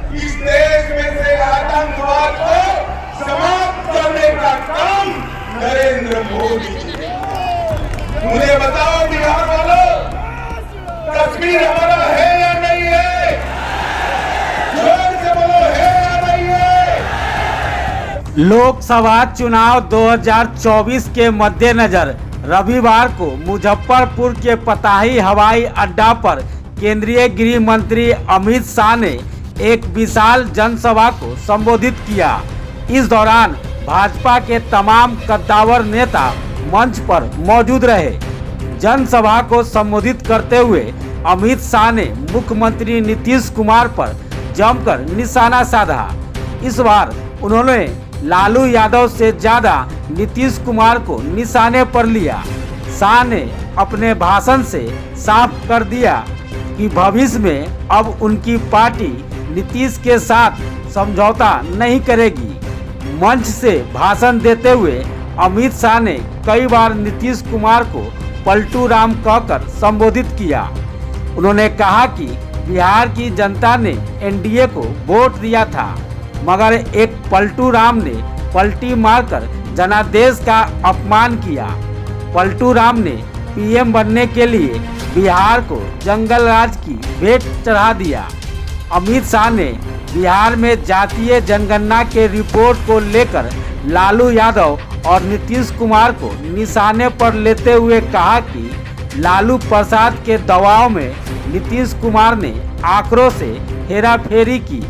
इस देश में से आतंकवाद को समाप्त करने का काम नरेंद्र मोदी जी ने। मुझे बताओ बिहार वालों, कश्मीर हमारा है या नहीं है? जोर से बोलो, है या नहीं है? लोकसभा चुनाव 2024 के मद्देनजर रविवार को मुजफ्फरपुर के पताही हवाई अड्डा पर केंद्रीय गृह मंत्री अमित शाह ने एक विशाल जनसभा को संबोधित किया। इस दौरान भाजपा के तमाम कद्दावर नेता मंच पर मौजूद रहे। जनसभा को संबोधित करते हुए अमित शाह ने मुख्यमंत्री नीतीश कुमार पर जमकर निशाना साधा। इस बार उन्होंने लालू यादव से ज्यादा नीतीश कुमार को निशाने पर लिया। शाह ने अपने भाषण से साफ कर दिया कि भविष्य में अब उनकी पार्टी नीतीश के साथ समझौता नहीं करेगी। मंच से भाषण देते हुए अमित शाह ने कई बार नीतीश कुमार को पलटू राम कहकर संबोधित किया। उन्होंने कहा कि बिहार की जनता ने एनडीए को वोट दिया था, मगर एक पलटू राम ने पलटी मारकर जनादेश का अपमान किया। पलटू राम ने पीएम बनने के लिए बिहार को जंगल राज की भेंट चढ़ा दिया। अमित शाह ने बिहार में जातीय जनगणना के रिपोर्ट को लेकर लालू यादव और नीतीश कुमार को निशाने पर लेते हुए कहा कि लालू प्रसाद के दबाव में नीतीश कुमार ने आंकड़ों से हेराफेरी की।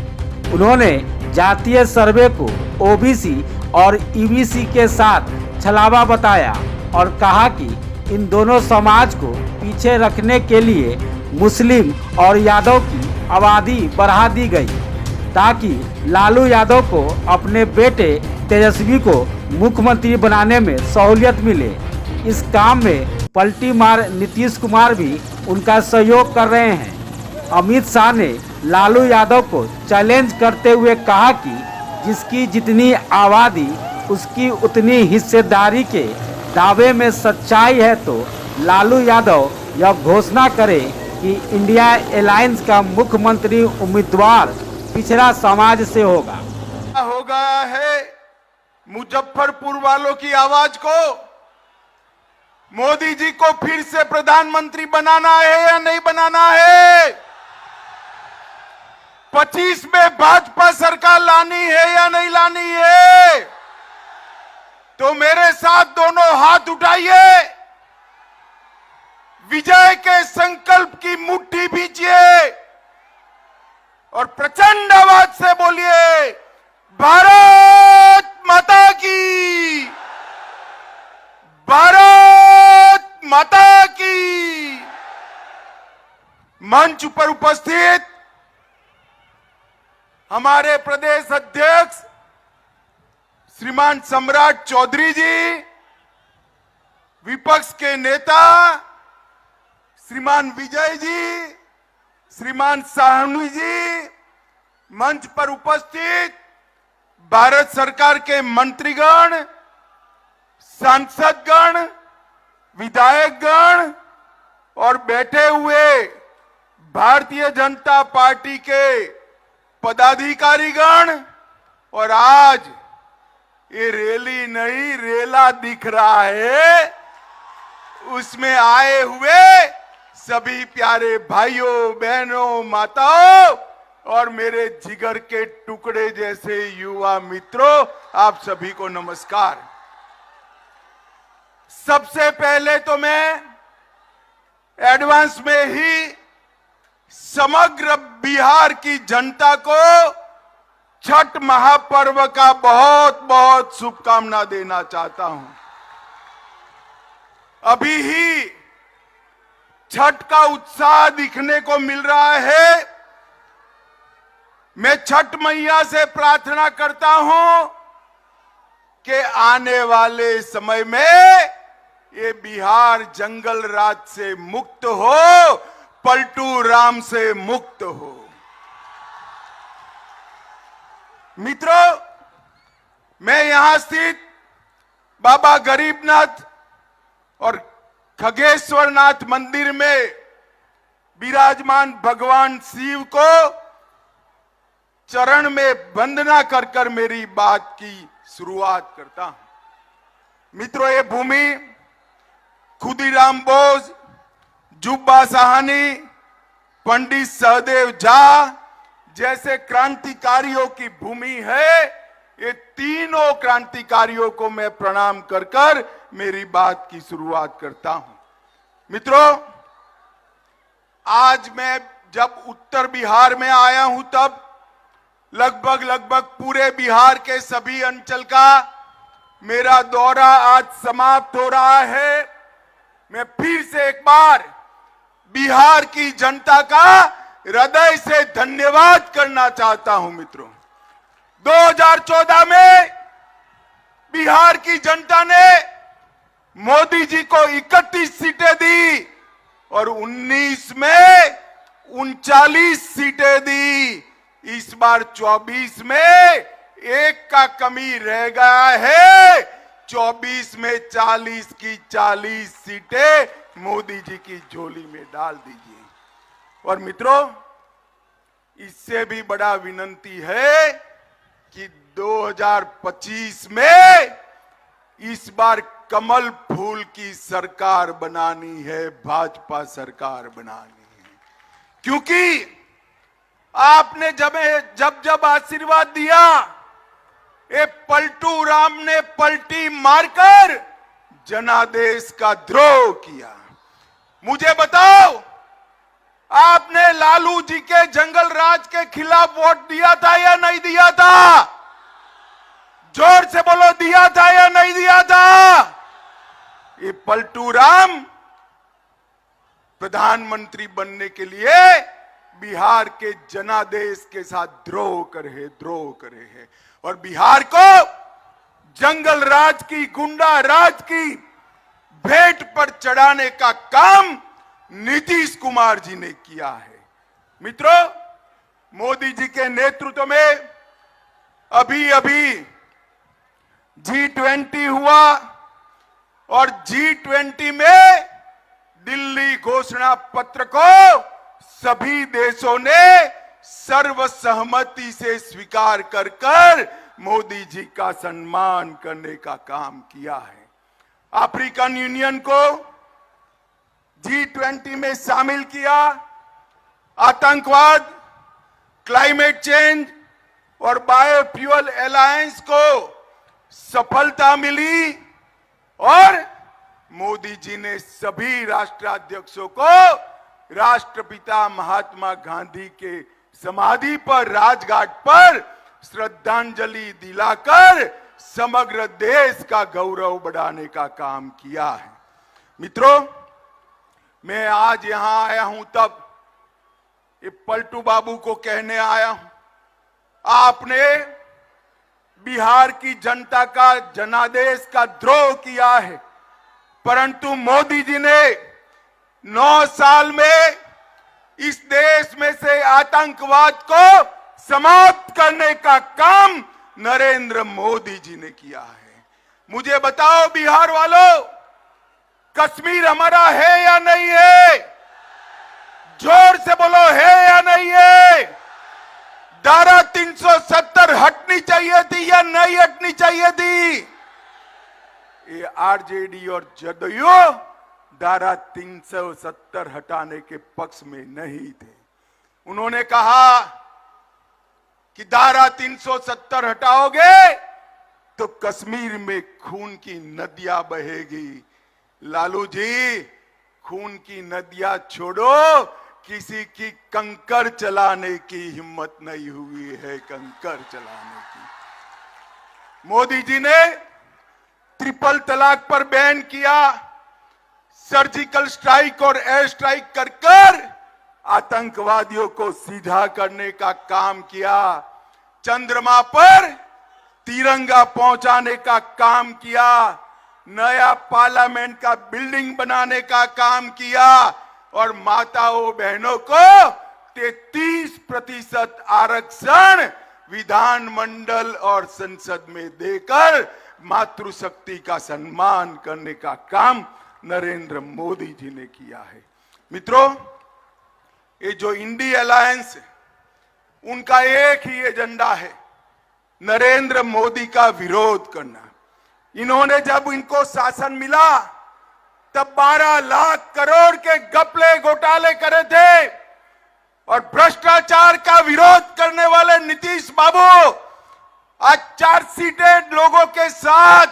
उन्होंने जातीय सर्वे को ओबीसी और ईबीसी के साथ छलावा बताया और कहा कि इन दोनों समाज को पीछे रखने के लिए मुस्लिम और यादव की आबादी बढ़ा दी गई ताकि लालू यादव को अपने बेटे तेजस्वी को मुख्यमंत्री बनाने में सहूलियत मिले। इस काम में पलटी मार नीतीश कुमार भी उनका सहयोग कर रहे हैं। अमित शाह ने लालू यादव को चैलेंज करते हुए कहा कि जिसकी जितनी आबादी उसकी उतनी हिस्सेदारी के दावे में सच्चाई है, तो लालू यादव यह घोषणा करे कि इंडिया अलायंस का मुख्यमंत्री उम्मीदवार पिछड़ा समाज से होगा। हो गया है मुजफ्फरपुर वालों की आवाज को। मोदी जी को फिर से प्रधानमंत्री बनाना है या नहीं बनाना है? 25 में भाजपा सरकार लानी है या नहीं लानी है? तो मेरे साथ दोनों हाथ उठाइए, विजय के संकल्प की मुट्ठी भींचिए और प्रचंड आवाज से बोलिए, भारत माता की, भारत माता की। मंच पर उपस्थित हमारे प्रदेश अध्यक्ष श्रीमान सम्राट चौधरी जी, विपक्ष के नेता श्रीमान विजय जी, श्रीमान साहनी जी, मंच पर उपस्थित भारत सरकार के मंत्रीगण, सांसदगण, विधायकगण और बैठे हुए भारतीय जनता पार्टी के पदाधिकारीगण, और आज ये रैली नहीं रेला दिख रहा है, उसमें आए हुए सभी प्यारे भाइयों बहनों माताओं और मेरे जिगर के टुकड़े जैसे युवा मित्रों, आप सभी को नमस्कार। सबसे पहले तो मैं एडवांस में ही समग्र बिहार की जनता को छठ महापर्व का बहुत बहुत शुभकामना देना चाहता हूं। अभी ही छठ का उत्साह दिखने को मिल रहा है। मैं छठ मैया से प्रार्थना करता हूं कि आने वाले समय में ये बिहार जंगल राज से मुक्त हो, पलटू राम से मुक्त हो। मित्रों, मैं यहां स्थित बाबा गरीबनाथ और खगेश्वरनाथ मंदिर में विराजमान भगवान शिव को चरण में वंदना कर कर मेरी बात की शुरुआत करता हूं। मित्रों, ये भूमि खुदीराम बोस, जुब्बा साहनी, पंडित सहदेव झा जैसे क्रांतिकारियों की भूमि है। ये तीनों क्रांतिकारियों को मैं प्रणाम कर कर मेरी बात की शुरुआत करता हूं। मित्रों, आज मैं जब उत्तर बिहार में आया हूं तब लगभग पूरे बिहार के सभी अंचल का मेरा दौरा आज समाप्त हो रहा है। मैं फिर से एक बार बिहार की जनता का हृदय से धन्यवाद करना चाहता हूं। मित्रों, 2014 में बिहार की जनता ने मोदी जी को 31 सीटें दी और 19 में 39 सीटें दी। इस बार 24 में एक का कमी रह गया है। 24 में 40 की 40 सीटें मोदी जी की झोली में डाल दीजिए। और मित्रों, इससे भी बड़ा विनती है कि 2025 में इस बार कमल फूल की सरकार बनानी है, भाजपा सरकार बनानी है। क्योंकि आपने जब आशीर्वाद दिया, ये पलटू राम ने पलटी मारकर जनादेश का द्रोह किया। मुझे बताओ, आपने लालू जी के जंगल राज के खिलाफ वोट दिया था या नहीं दिया था? जोर से बोलो, दिया था या नहीं दिया था? ये पलटू राम प्रधानमंत्री बनने के लिए बिहार के जनादेश के साथ द्रोह करे है और बिहार को जंगल राज की, गुंडा राज की भेंट पर चढ़ाने का काम नीतीश कुमार जी ने किया है। मित्रों, मोदी जी के नेतृत्व में अभी G20 हुआ और G20 में दिल्ली घोषणा पत्र को सभी देशों ने सर्वसहमति से स्वीकार कर मोदी जी का सम्मान करने का काम किया है। अफ्रीकन यूनियन को G20 में शामिल किया। आतंकवाद, क्लाइमेट चेंज और बायोफ्यूल अलायंस को सफलता मिली और मोदी जी ने सभी राष्ट्राध्यक्षों को राष्ट्रपिता महात्मा गांधी के समाधि पर, राजघाट पर श्रद्धांजलि दिलाकर समग्र देश का गौरव बढ़ाने का काम किया है। मित्रों, मैं आज यहां आया हूं तब ये पलटू बाबू को कहने आया हूं, आपने बिहार की जनता का, जनादेश का द्रोह किया है, परंतु मोदी जी ने 9 साल में इस देश में से आतंकवाद को समाप्त करने का काम नरेंद्र मोदी जी ने किया है। मुझे बताओ बिहार वालों, कश्मीर हमारा है या नहीं है? जोर से बोलो, है या नहीं है? धारा 370 हटनी चाहिए थी या नहीं हटनी चाहिए थी? ये आरजेडी और जदयू धारा 370 हटाने के पक्ष में नहीं थे। उन्होंने कहा कि धारा 370 हटाओगे तो कश्मीर में खून की नदियां बहेगी। लालू जी, खून की नदियां छोड़ो, किसी की कंकर चलाने की हिम्मत नहीं हुई है, कंकर चलाने की। मोदी जी ने ट्रिपल तलाक पर बैन किया, सर्जिकल स्ट्राइक और एयर स्ट्राइक कर आतंकवादियों को सीधा करने का काम किया, चंद्रमा पर तिरंगा पहुंचाने का काम किया, नया पार्लियामेंट का बिल्डिंग बनाने का काम किया और माताओं बहनों को 33% आरक्षण विधानमंडल और संसद में देकर मातृशक्ति का सम्मान करने का काम नरेंद्र मोदी जी ने किया है। मित्रों, ये जो इंडी अलायंस है उनका एक ही एजेंडा है, नरेंद्र मोदी का विरोध करना। इन्होंने जब इनको शासन मिला तब 12 लाख करोड़ के घपले घोटाले करे थे और भ्रष्टाचार का विरोध करने वाले नीतीश बाबू आज चार्जशीटेड लोगों के साथ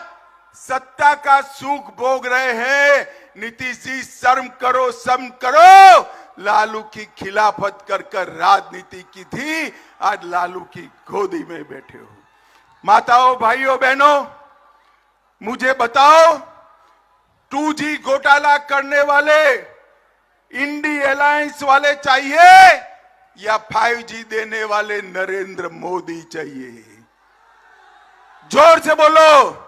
सत्ता का सुख भोग रहे हैं। नीतीश जी शर्म करो, शर्म करो। लालू की खिलाफत कर कर राजनीति की थी, आज लालू की गोदी में बैठे हो। माताओं, भाइयों, बहनों, मुझे बताओ 2G घोटाला करने वाले इंडी अलायंस वाले चाहिए या 5G देने वाले नरेंद्र मोदी चाहिए? जोर से बोलो।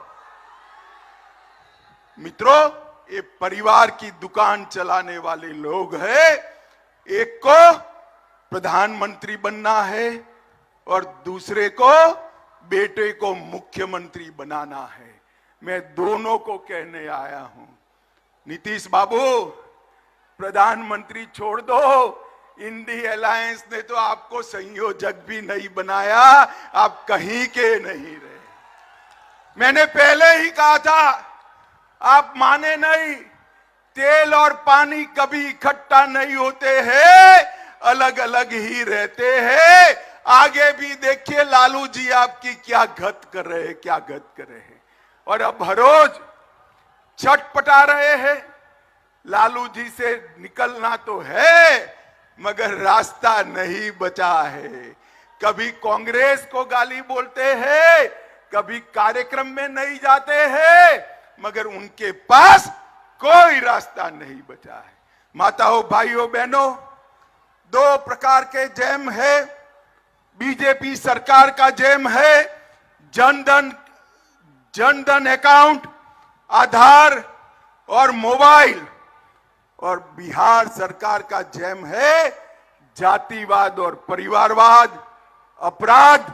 मित्रों, ये परिवार की दुकान चलाने वाले लोग हैं। एक को प्रधानमंत्री बनना है और दूसरे को बेटे को मुख्यमंत्री बनाना है। मैं दोनों को कहने आया हूं, नीतीश बाबू प्रधानमंत्री छोड़ दो। इंडी अलायंस ने तो आपको संयोजक भी नहीं बनाया, आप कहीं के नहीं रहे। मैंने पहले ही कहा था, आप माने नहीं। तेल और पानी कभी इकट्ठा नहीं होते हैं, अलग अलग ही रहते हैं। आगे भी देखिए लालू जी आपकी क्या गत कर रहे हैं, क्या गत कर रहे हैं। और अब हर रोज छटपटा रहे हैं। लालू जी से निकलना तो है मगर रास्ता नहीं बचा है। कभी कांग्रेस को गाली बोलते हैं, कभी कार्यक्रम में नहीं जाते हैं, मगर उनके पास कोई रास्ता नहीं बचा है। माताओं, भाइयों, बहनों, 2 प्रकार के जैम है। बीजेपी सरकार का जैम है जनधन अकाउंट, आधार और मोबाइल, और बिहार सरकार का जैम है जातिवाद और परिवारवाद, अपराध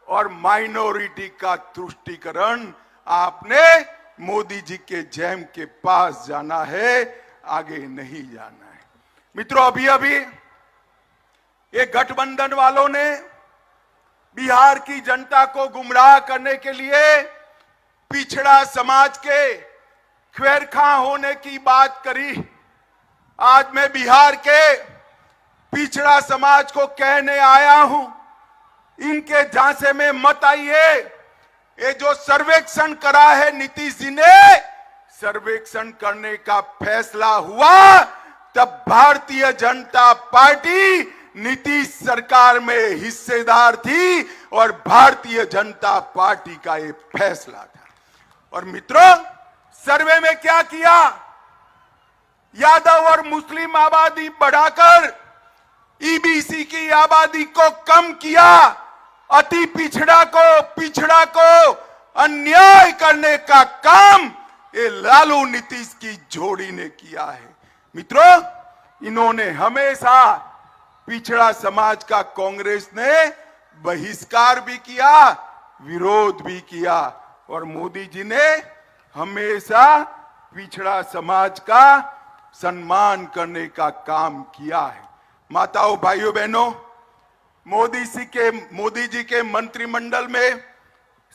और माइनॉरिटी का तुष्टीकरण। आपने मोदी जी के जैम के पास जाना है, आगे नहीं जाना है। मित्रों, अभी अभी ये गठबंधन वालों ने बिहार की जनता को गुमराह करने के लिए पिछड़ा समाज के ख्वेरखा होने की बात करी। आज मैं बिहार के पिछड़ा समाज को कहने आया हूं, इनके झांसे में मत आइए। ये जो सर्वेक्षण करा है नीतीश जी ने, सर्वेक्षण करने का फैसला हुआ तब भारतीय जनता पार्टी नीतीश सरकार में हिस्सेदार थी और भारतीय जनता पार्टी का ये फैसला था। और मित्रों, सर्वे में क्या किया? यादव और मुस्लिम आबादी बढ़ाकर ईबीसी की आबादी को कम किया। अति पिछड़ा को अन्याय करने का काम ये लालू नीतीश की जोड़ी ने किया है। मित्रों, इन्होंने हमेशा पिछड़ा समाज का कांग्रेस ने बहिष्कार भी किया, विरोध भी किया, और मोदी जी ने हमेशा पिछड़ा समाज का सम्मान करने का काम किया है। माताओं, भाइयों, बहनों, मोदी जी के मंत्रिमंडल में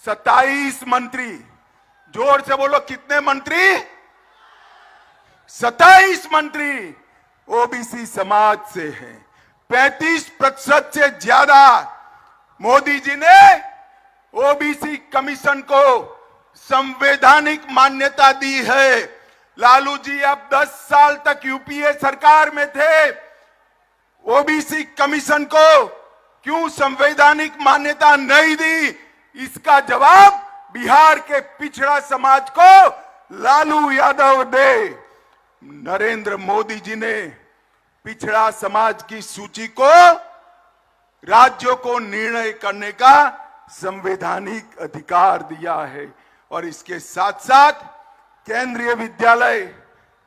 27 मंत्री, जोर से बोलो कितने मंत्री? 27 मंत्री ओबीसी समाज से हैं। 35% से ज्यादा मोदी जी ने ओबीसी कमीशन को संवैधानिक मान्यता दी है। लालू जी अब 10 साल तक यूपीए सरकार में थे, ओबीसी कमीशन को क्यों संवैधानिक मान्यता नहीं दी? इसका जवाब बिहार के पिछड़ा समाज को लालू यादव दे। नरेंद्र मोदी जी ने पिछड़ा समाज की सूची को राज्यों को निर्णय करने का संवैधानिक अधिकार दिया है, और इसके साथ साथ केंद्रीय विद्यालय,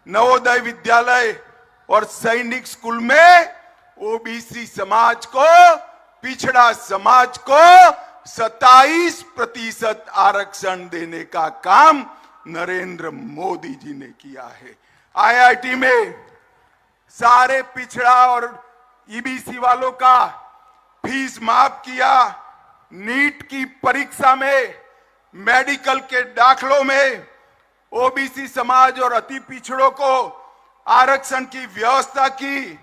नवोदय विद्यालय और सैनिक स्कूल में ओबीसी समाज को, पिछड़ा समाज को 27% आरक्षण देने का काम नरेंद्र मोदी जी ने किया है। आईआईटी में सारे पिछड़ा और ईबीसी वालों का फीस माफ किया, नीट की परीक्षा में, मेडिकल के दाखलों में ओबीसी समाज और अति पिछड़ों को आरक्षण की व्यवस्था की,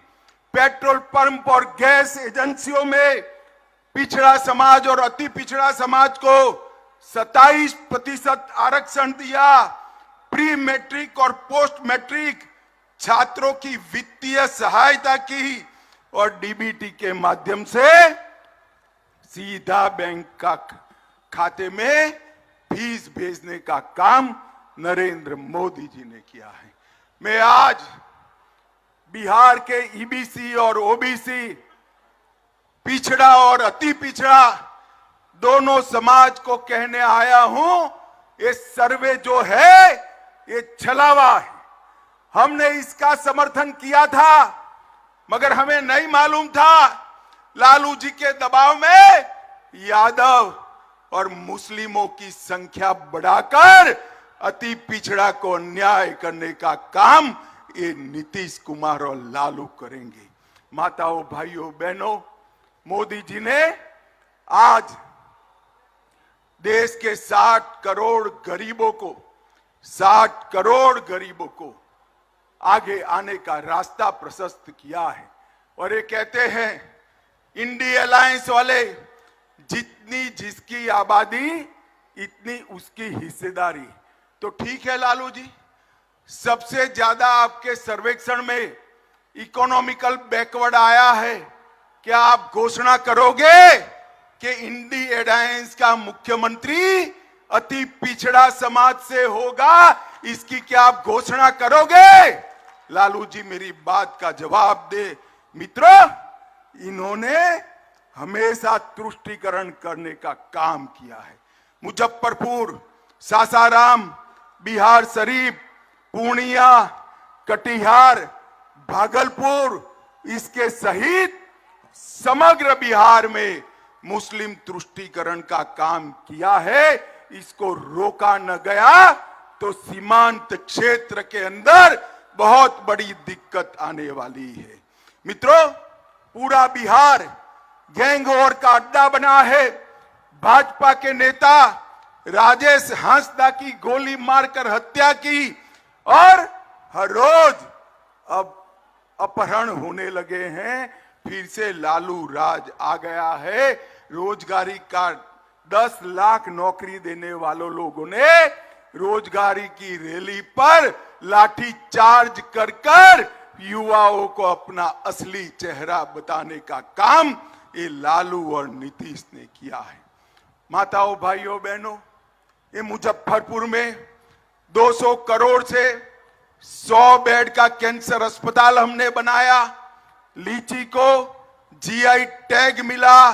पेट्रोल पंप और गैस एजेंसियों में पिछड़ा समाज और अति पिछड़ा समाज को 27% आरक्षण दिया, प्री मैट्रिक और पोस्ट मैट्रिक छात्रों की वित्तीय सहायता की और डीबीटी के माध्यम से सीधा बैंक का खाते में फीस भेजने का काम नरेंद्र मोदी जी ने किया है। मैं आज बिहार के ईबीसी और ओबीसी, पिछड़ा और अति पिछड़ा दोनों समाज को कहने आया हूं, ये सर्वे जो है ये छलावा है। हमने इसका समर्थन किया था, मगर हमें नहीं मालूम था लालू जी के दबाव में यादव और मुस्लिमों की संख्या बढ़ाकर अति पिछड़ा को अन्याय करने का काम ये नीतीश कुमार और लालू करेंगे। माताओं, भाइयों, बहनों, मोदी जी ने आज देश के 60 करोड़ गरीबों को आगे आने का रास्ता प्रशस्त किया है। और ये कहते हैं इंडी अलायंस वाले, जितनी जिसकी आबादी इतनी उसकी हिस्सेदारी। तो ठीक है लालू जी, सबसे ज्यादा आपके सर्वेक्षण में इकोनॉमिकल बैकवर्ड आया है, क्या आप घोषणा करोगे कि इंडी अलायंस का मुख्यमंत्री अति पिछड़ा समाज से होगा? इसकी क्या आप घोषणा करोगे? लालू जी मेरी बात का जवाब दे। मित्रों, इन्होंने हमेशा तुष्टीकरण करने का काम किया है। मुजफ्फरपुर, सासाराम, बिहार शरीफ, पूर्णिया, कटिहार, भागलपुर, इसके सहित समग्र बिहार में मुस्लिम तुष्टीकरण का काम किया है। इसको रोका न गया तो सीमांत क्षेत्र के अंदर बहुत बड़ी दिक्कत आने वाली है। मित्रों, पूरा बिहार गैंग वॉर का अड्डा बना है। भाजपा के नेता राजेश हांसदा की गोली मारकर हत्या की और हर रोज अब अपहरण होने लगे हैं। फिर से लालू राज आ गया है। रोजगारी का 10 लाख नौकरी देने वालों लोगों ने रोजगारी की रैली पर लाठी चार्ज कर युवाओं को अपना असली चेहरा बताने का काम ये लालू और नीतीश ने किया है। माताओं, भाइयों, बहनों, ये मुजफ्फरपुर में 200 करोड़ से 100 बेड का कैंसर अस्पताल हमने बनाया। लीची को जीआई टैग मिला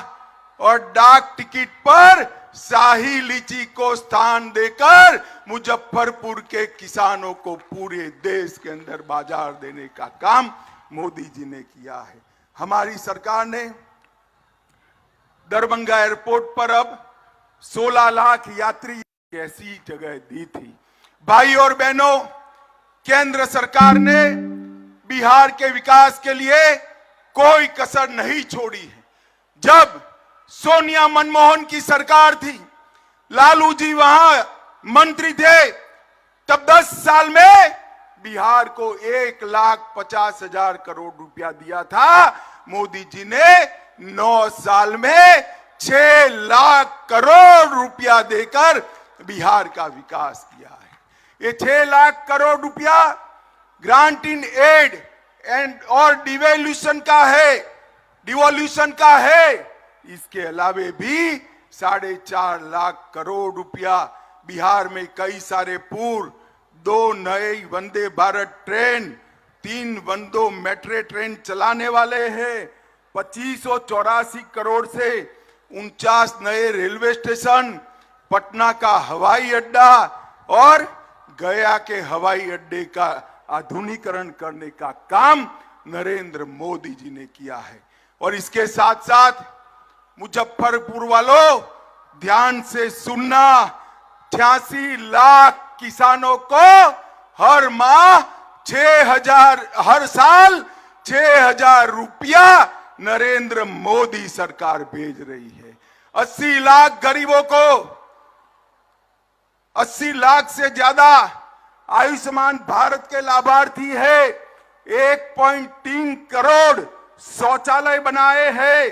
और डाक टिकट पर शाही लीची को स्थान देकर मुजफ्फरपुर के किसानों को पूरे देश के अंदर बाजार देने का काम मोदी जी ने किया है। हमारी सरकार ने दरभंगा एयरपोर्ट पर अब 16 लाख यात्री ऐसी जगह दी थी। भाई और बहनों, केंद्र सरकार ने बिहार के विकास के लिए कोई कसर नहीं छोड़ी है। जब सोनिया मनमोहन की सरकार थी, लालू जी वहां मंत्री थे, तब 10 साल में बिहार को 1,50,000 करोड़ रुपया दिया था। मोदी जी ने 9 साल में 6 लाख करोड़ रुपया देकर बिहार का विकास किया है। ये 6 लाख करोड़ रुपया ग्रांट इन एड एंड और डिवोल्यूशन का है। इसके अलावे भी 4.5 लाख करोड़ रुपया बिहार में कई सारे पुल, 2 नए Vande Bharat train, 3 वंदो metro train चलाने वाले हैं। 2584 करोड़ से 49 नए रेलवे स्टेशन, पटना का हवाई अड्डा और गया के हवाई अड्डे का आधुनिकीकरण करने का काम नरेंद्र मोदी जी ने किया है। और इसके साथ साथ मुजफ्फरपुर वालों, ध्यान से सुनना, 86 लाख किसानों को हर माह 6,000, हर साल 6,000 रुपया नरेंद्र मोदी सरकार भेज रही है। 80 लाख गरीबों को 80 लाख से ज्यादा आयुष्मान भारत के लाभार्थी है। 1.3 करोड़ शौचालय बनाए हैं।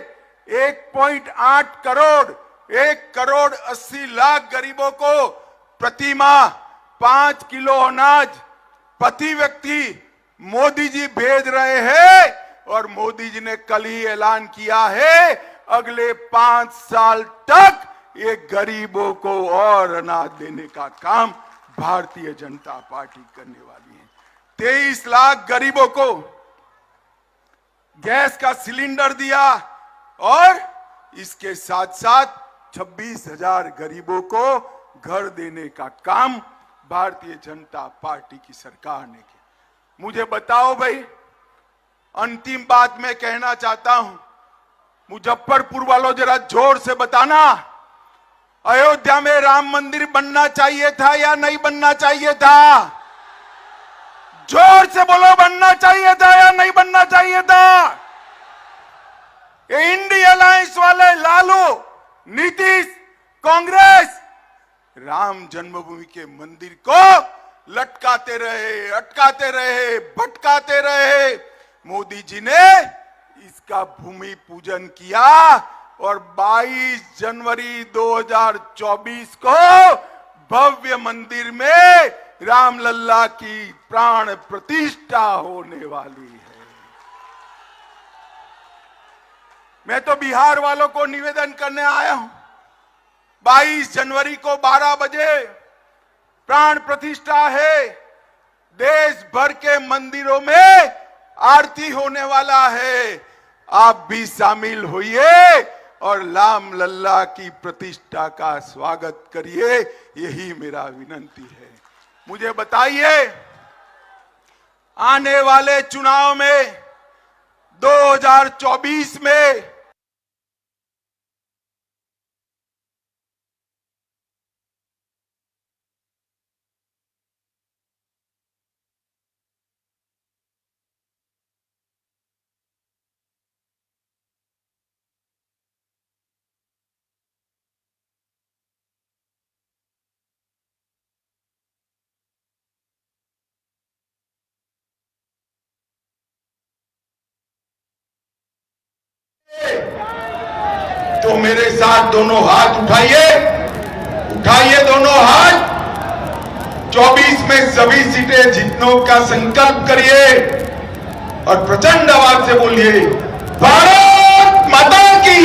1.8 करोड़ 1 करोड़ 80 लाख गरीबों को प्रति माह 5 किलो अनाज प्रति व्यक्ति मोदी जी भेज रहे हैं। और मोदी जी ने कल ही ऐलान किया है अगले 5 साल तक ये गरीबों को और अनाज देने का काम भारतीय जनता पार्टी करने वाली है। 23 लाख गरीबों को गैस का सिलेंडर दिया और इसके साथ साथ 26,000 गरीबों को घर देने का काम भारतीय जनता पार्टी की सरकार ने किया। मुझे बताओ भाई, अंतिम बात मैं कहना चाहता हूं, मुजफ्फरपुर वालों जरा जोर से बताना, अयोध्या में राम मंदिर बनना चाहिए था या नहीं बनना चाहिए था? जोर से बोलो, बनना चाहिए था या नहीं बनना चाहिए था? ये इंडिया अलायंस वाले लालू, नीतीश, कांग्रेस राम जन्मभूमि के मंदिर को लटकाते रहे, अटकाते रहे, भटकाते रहे। मोदी जी ने इसका भूमि पूजन किया और 22 जनवरी 2024 को भव्य मंदिर में रामलल्ला की प्राण प्रतिष्ठा होने वाली है। मैं तो बिहार वालों को निवेदन करने आया हूं, 22 जनवरी को 12 बजे प्राण प्रतिष्ठा है। देश भर के मंदिरों में आरती होने वाला है। आप भी शामिल होइए और राम लल्ला की प्रतिष्ठा का स्वागत करिए, यही मेरा विनंती है। मुझे बताइए, आने वाले चुनाव में 2024 में तो मेरे साथ दोनों हाथ उठाइए, उठाइए दोनों हाथ। 24 में सभी सीटें जीतने का संकल्प करिए और प्रचंड आवाज से बोलिए, भारत माता की।